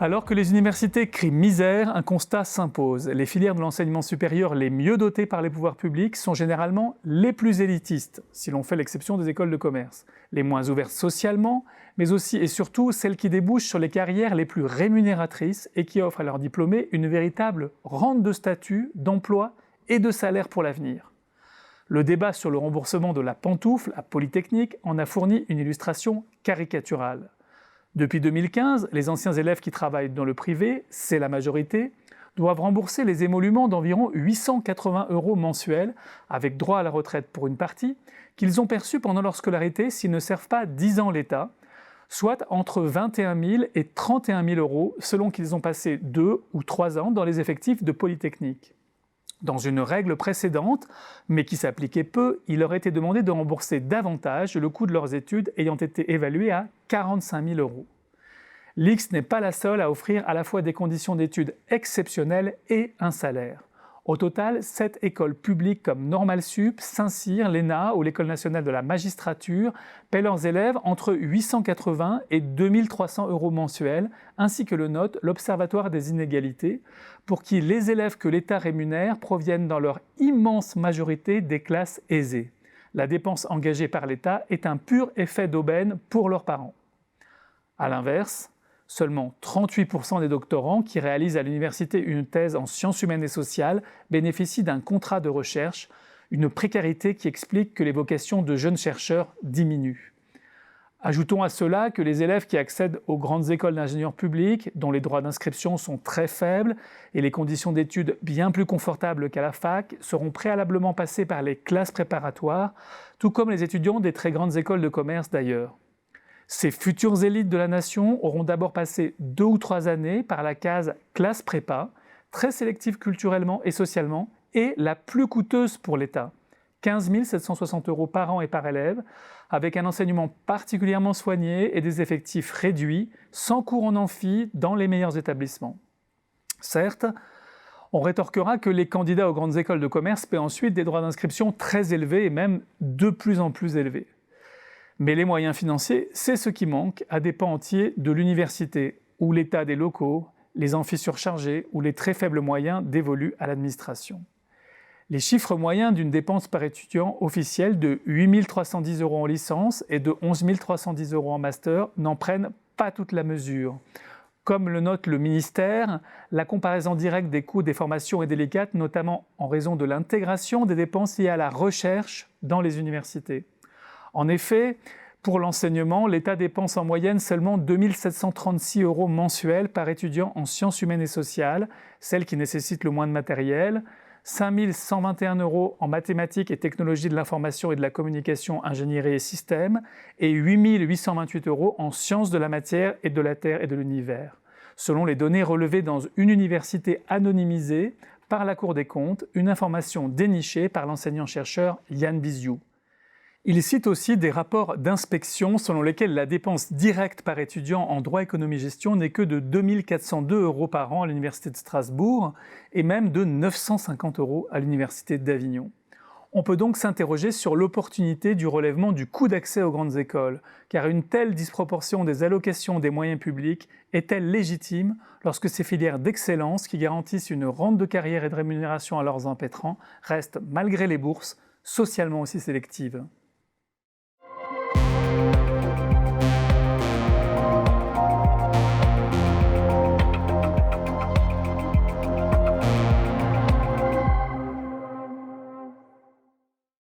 Alors que les universités crient misère, un constat s'impose. Les filières de l'enseignement supérieur les mieux dotées par les pouvoirs publics sont généralement les plus élitistes, si l'on fait l'exception des écoles de commerce, les moins ouvertes socialement, mais aussi et surtout celles qui débouchent sur les carrières les plus rémunératrices et qui offrent à leurs diplômés une véritable rente de statut, d'emploi et de salaire pour l'avenir. Le débat sur le remboursement de la pantoufle à Polytechnique en a fourni une illustration caricaturale. Depuis 2015, les anciens élèves qui travaillent dans le privé, c'est la majorité, doivent rembourser les émoluments d'environ 880 € mensuels, avec droit à la retraite pour une partie, qu'ils ont perçus pendant leur scolarité s'ils ne servent pas 10 ans l'État, soit entre 21 000 et 31 000 € selon qu'ils ont passé 2 ou 3 ans dans les effectifs de Polytechnique. Dans une règle précédente, mais qui s'appliquait peu, il leur était demandé de rembourser davantage le coût de leurs études ayant été évalué à 45 000 €. L'IX n'est pas la seule à offrir à la fois des conditions d'études exceptionnelles et un salaire. Au total, 7 écoles publiques comme Normal Sup, Saint-Cyr, l'ENA ou l'École nationale de la magistrature paient leurs élèves entre 880 et 2 300 € mensuels, ainsi que le note l'Observatoire des inégalités, pour qui les élèves que l'État rémunère proviennent dans leur immense majorité des classes aisées. La dépense engagée par l'État est un pur effet d'aubaine pour leurs parents. A l'inverse, seulement 38% des doctorants qui réalisent à l'université une thèse en sciences humaines et sociales bénéficient d'un contrat de recherche, une précarité qui explique que les vocations de jeunes chercheurs diminuent. Ajoutons à cela que les élèves qui accèdent aux grandes écoles d'ingénieurs publics, dont les droits d'inscription sont très faibles et les conditions d'études bien plus confortables qu'à la fac, seront préalablement passés par les classes préparatoires, tout comme les étudiants des très grandes écoles de commerce d'ailleurs. Ces futures élites de la nation auront d'abord passé 2 ou 3 années par la case classe prépa, très sélective culturellement et socialement, et la plus coûteuse pour l'État, 15 760 € par an et par élève, avec un enseignement particulièrement soigné et des effectifs réduits, sans cours en amphi, dans les meilleurs établissements. Certes, on rétorquera que les candidats aux grandes écoles de commerce paient ensuite des droits d'inscription très élevés et même de plus en plus élevés. Mais les moyens financiers, c'est ce qui manque à des pans entiers de l'université, ou l'état des locaux, les amphis surchargés ou les très faibles moyens dévolus à l'administration. Les chiffres moyens d'une dépense par étudiant officielle de 8 310 € en licence et de 11 310 € en master n'en prennent pas toute la mesure. Comme le note le ministère, la comparaison directe des coûts des formations est délicate, notamment en raison de l'intégration des dépenses liées à la recherche dans les universités. En effet, pour l'enseignement, l'État dépense en moyenne seulement 2 736 € mensuels par étudiant en sciences humaines et sociales, celles qui nécessitent le moins de matériel, 5 121 € en mathématiques et technologies de l'information et de la communication, ingénierie et systèmes, et 8 828 € en sciences de la matière et de la Terre et de l'univers, selon les données relevées dans une université anonymisée par la Cour des comptes, une information dénichée par l'enseignant-chercheur Yann Biziou. Il cite aussi des rapports d'inspection selon lesquels la dépense directe par étudiant en droit économie-gestion n'est que de 2 402 € par an à l'Université de Strasbourg et même de 950 € à l'Université d'Avignon. On peut donc s'interroger sur l'opportunité du relèvement du coût d'accès aux grandes écoles, car une telle disproportion des allocations des moyens publics est-elle légitime lorsque ces filières d'excellence qui garantissent une rente de carrière et de rémunération à leurs impétrants restent, malgré les bourses, socialement aussi sélectives ?